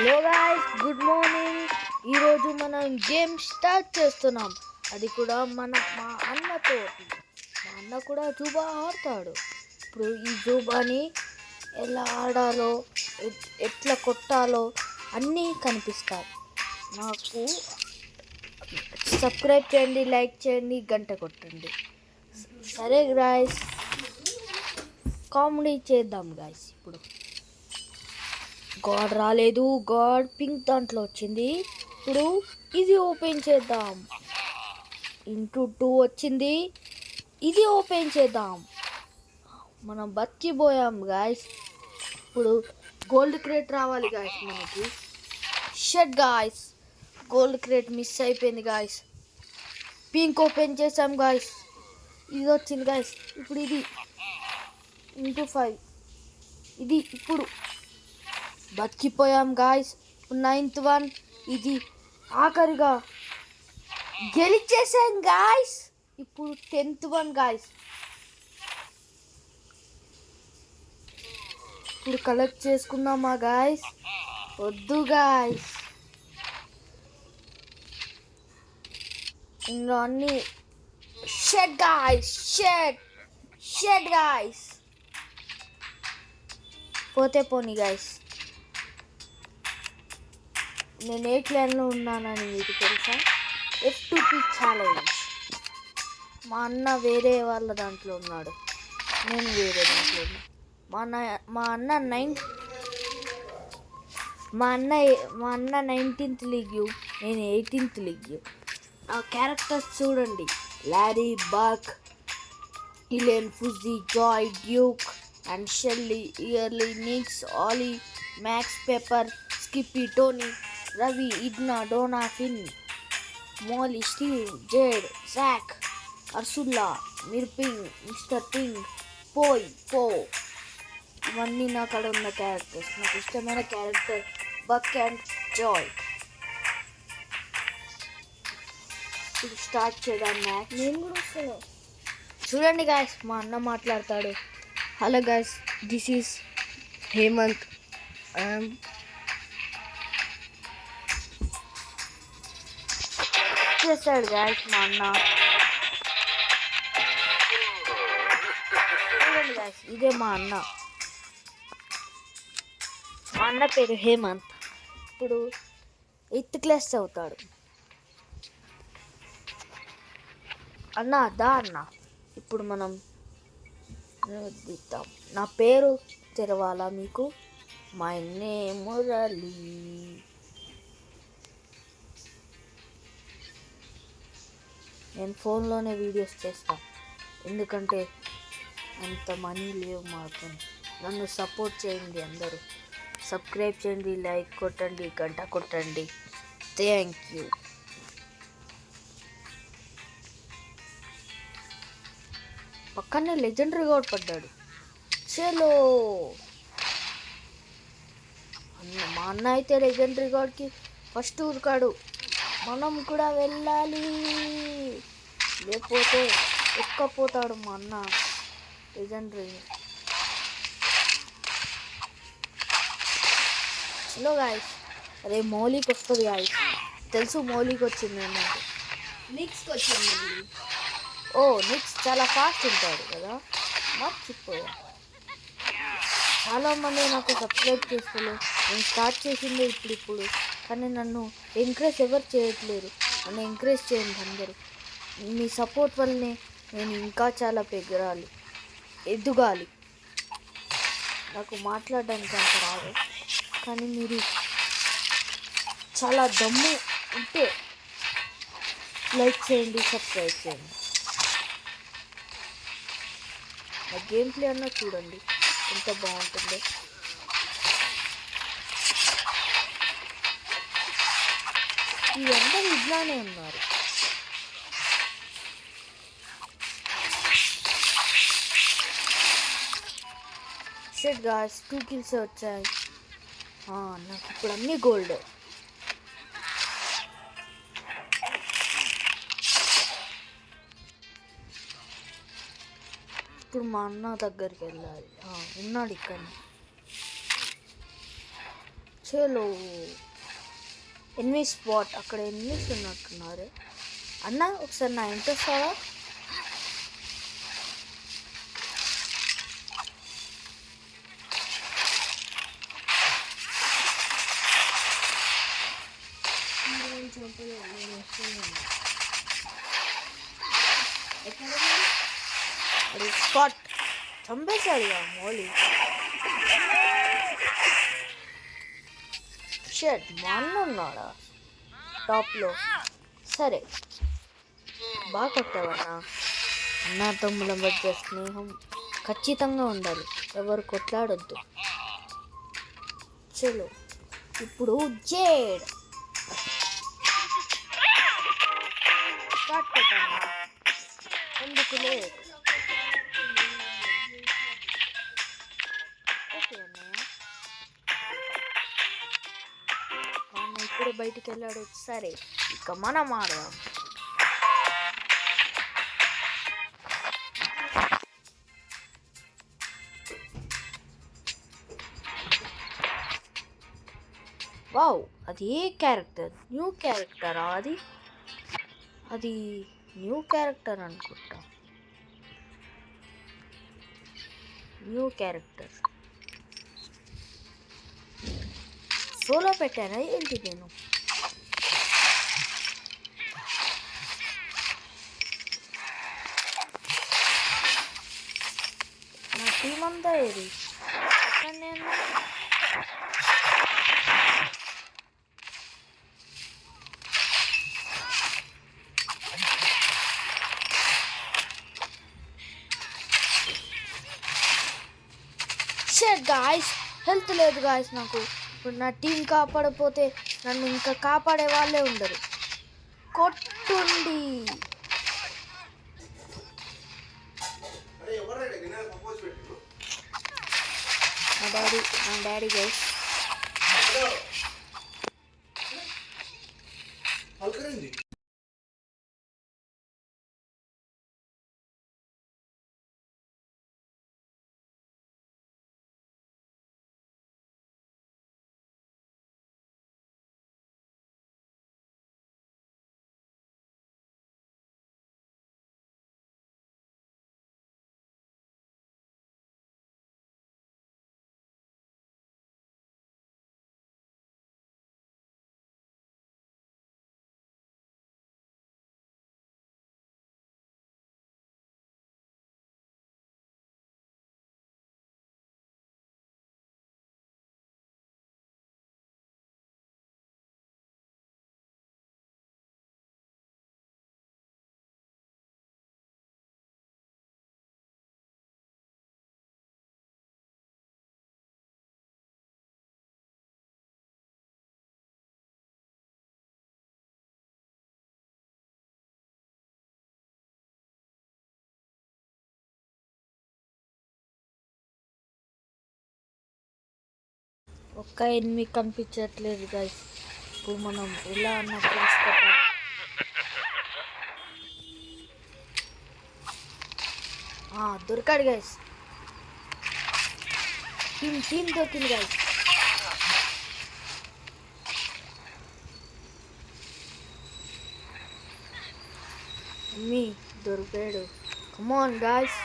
Hello guys, good morning. ఈరోజు మనం game start చేస్తున్నాం. అది కూడా మా అన్నతో. మా అన్న కూడా జూబా ఆడతాడు. ఇప్పుడు ఈ జూబాని ఎలా ఆడాలో, ఎట్లా కొట్టాలో అన్నీ కనిపిస్తాయి. నాకు సబ్స్క్రైబ్ చేయండి, లైక్ చేయండి, గంట కొట్టండి. సరే గాయ్స్, కామెడీ చేద్దాం గాయ్స్. ఇప్పుడు గాడ్ రాలేదు, గాడ్ పింక్ దాంట్లో వచ్చింది. ఇప్పుడు ఇది ఓపెన్ చేద్దాం. ఇంటూ 2 వచ్చింది, ఇది ఓపెన్ చేద్దాం. మనం బతికిపోయాం గాయస్. ఇప్పుడు గోల్డ్ క్రేట్ రావాలి గాయస్ మనకి. Shut guys, gold crate miss అయిపోయింది గాయస్. పింక్ ఓపెన్ చేసాం గాయస్, ఇది వచ్చింది గాయస్. ఇప్పుడు ఇది ఇంటూ 5, ఇది ఇప్పుడు బతికిపోయాం గాయస్. 9th వన్, ఇది ఆఖరిగా గెలిచేసాం గాయస్. ఇప్పుడు 10th వన్ గాయస్. ఇప్పుడు కలెక్ట్ చేసుకుందామా గాయస్? వద్దు గాయస్, ఇంకా అన్ని షెట్ గాయస్, షెట్ గాయస్. పోతే పోనీ గాయస్. నేను ఏ క్లాన్లో ఉన్నానని మీకు తెలుసా? F2P challenge. మా అన్న వేరే వాళ్ళ దాంట్లో ఉన్నాడు, నేను వేరే దాంట్లో ఉన్నా. మా అన్న 19th లీగ్, నేను 18th లీగ్. ఆ క్యారెక్టర్స్ చూడండి: Larry, Buck, Ellen, Fuji, Joy, Duke and Shelly, Early, Nix, Ollie, Max, Pepper, Skippy, Tony, Ravi, Edna, Donna, Finn, Molly, Steve, Jade, Jack, Ursula, మిర్పింగ్, మిస్టర్ పింగ్, పో. ఇవన్నీ నా కాడ ఉన్న characters. నాకు ఇష్టమైన క్యారెక్టర్ బక్ అండ్ జాయ్. ఇప్పుడు start చేద్దాం match. నేను కూడా వస్తాను. చూడండి గాయస్, మా అన్న మాట్లాడతాడు. Hello guys, this is Hemanth. చేస్తాడు గాయస్ మా అన్న. చూడండి గాయస్, ఇదే మా అన్న. మా అన్న పేరు హేమంత్. ఇప్పుడు 8th క్లాస్ చదువుతాడు. అన్న ఇప్పుడు మనం దిద్దాం. నా పేరు తెరవాలా మీకు? My name Murali. నేను ఫోన్లోనే వీడియోస్ చేస్తాను, ఎందుకంటే అంత మనీ లేవు మాకు. నన్ను సపోర్ట్ చేయండి అందరూ. సబ్స్క్రైబ్ చేయండి, లైక్ కొట్టండి, గంట కొట్టండి. Thank you. పక్కనే లెజెండరీ గాడ్ పడ్డాడు. చలో, మా అన్న అయితే లెజెండరీ గాడ్కి ఫస్ట్ ఊరుకాడు. మనం కూడా వెళ్ళాలి, లేకపోతే ఎక్కపోతాడు మా అన్న లెజెండరీ. హలో గాయస్, అరే మౌలికి వస్తుంది గాయస్, తెలుసు మౌలికి వచ్చింది. నిక్స్కి వచ్చింది. నిక్స్ చాలా ఫాస్ట్ ఉంటాడు కదా, మర్చిపోయా. చాలామంది నాకు సబ్స్క్రైబ్ చేసుకోలేదు. నేను స్టార్ట్ చేసిందే ఇప్పుడు, కానీ నన్ను ఎంకరేజ్ ఎవరు చేయట్లేరు. నన్ను ఎంకరేజ్ చేయండి అందరూ. మీ సపోర్ట్ వల్లనే నేను ఇంకా చాలా ఎదగాలి. నాకు మాట్లాడడానికి అంత రాదు, కానీ మీరు చాలా దమ్ము ఉంటే లైక్ చేయండి, సబ్స్క్రైబ్ చేయండి. నా గేమ్ ప్లే అన్నా చూడండి ఎంత బాగుంటుందో. వీళ్ళందరూ ఇట్లానే ఉన్నారు. షట్ గాయ్స్, 2 kills వచ్చాయి. నాకు ఇప్పుడు అన్నీ గోల్డ్. ఇప్పుడు మా అన్న దగ్గరికి వెళ్ళాలి. ఉన్నాడు ఇక్కడ. చలో ఎనిమిది స్పాట్, అక్కడ ఎనిమిది ఉన్నట్టున్నారు. అన్న ఒకసారి నా ఇంటి వస్తావా? స్పాట్ చంపేశాడు మౌలి. షట్ మా అన్న ఉన్నాడా టాప్లో? సరే బాగా కొట్టావన్నా. అన్న తమ్ముల మధ్య స్నేహం ఖచ్చితంగా ఉండాలి, ఎవరు కొట్లాడొద్దు. చలో ఇప్పుడు జేడ్ స్టార్ట్ కొట్టాను, ఎందుకు లేదు. ఓకే అన్నయ్య, ఇప్పుడే బయటికి వెళ్ళాడు. సరే ఇక మనం ఆడదాం. వావ్, అది ఏ క్యారెక్టర్? న్యూ క్యారెక్టరా అది? అది న్యూ క్యారెక్టర్ అనుకుంటా. న్యూ క్యారెక్టర్ సోలో పెట్టానా ఏంటి నేను? నా టీం అంతా ఏది? నేను గాయస్ హెల్త్ లేదు గాయస్ నాకు. ఇప్పుడు నా టీం కాపాడపోతే నన్ను ఇంకా కాపాడే వాళ్ళే ఉండరు. కొట్టుండి నా డాడీ గైస్. ఒక్క ఎనిమిది కనిపించట్లేదు గైస్. ఇప్పుడు మనం ఎలా అన్న తెలుసుకోవాలి. దొరికాడు గైస్. టీం దొరికింది గైస్. మీ దొరికాడు. Come on guys.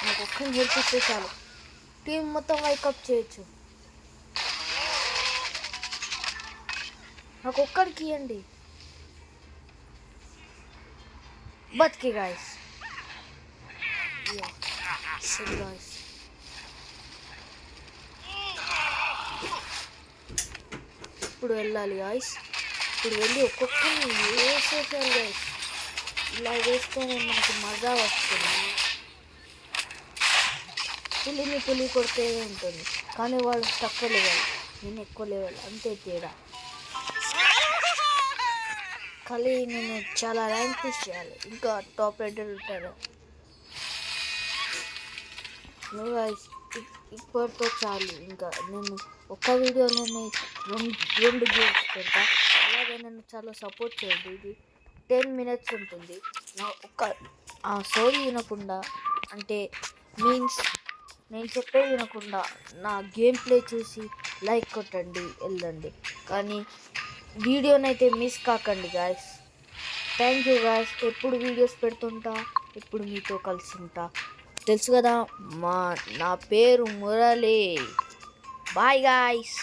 నాకు ఒక్కరిని హెల్ప్ ఇస్తే చాలు, టీం మొత్తం వైకప్ చేయొచ్చు. నాకు ఒక్కడికి ఇవ్వండి. బతికి గాయస్. గాయస్ ఇప్పుడు వెళ్ళాలి గాయస్. ఇప్పుడు వెళ్ళి ఒక్కొక్కరిని వేసేసారు గాయస్. ఇలా వేస్తేనే మనకి మజా వస్తుంది. పులిని పులి కొడితే ఉంటుంది, కానీ వాళ్ళు తక్కువ లేవాలి. నేను ఎక్కువ లెవెల్, అంతే తేడా. కానీ నేను చాలా ర్యాంక్ పుష్ చేయాలి, ఇంకా టాప్ రేటెడ్ ఉంటాను. నువ్వు guys, ఇప్పటితో చాలు. ఇంకా నేను ఒక్క వీడియోలోనే రెండు గేమ్స్ పెడతా. అలాగే నన్ను చాలా సపోర్ట్ చేయండి. ఇది 10 minutes ఉంటుంది. నా ఒక్క ఆ స్టోరీ వినకుండా, అంటే మీన్స్ నేను చెప్పేది వినకుండా నా గేమ్ ప్లే చూసి లైక్ కొట్టండి, వెళ్ళండి. కానీ వీడియోనైతే మిస్ కాకండి గాయస్. Thank you guys. ఎప్పుడు వీడియోస్ పెడుతుంటా, ఎప్పుడు మీతో కలిసి ఉంటా. తెలుసు కదా, నా పేరు మురళి. Bye guys.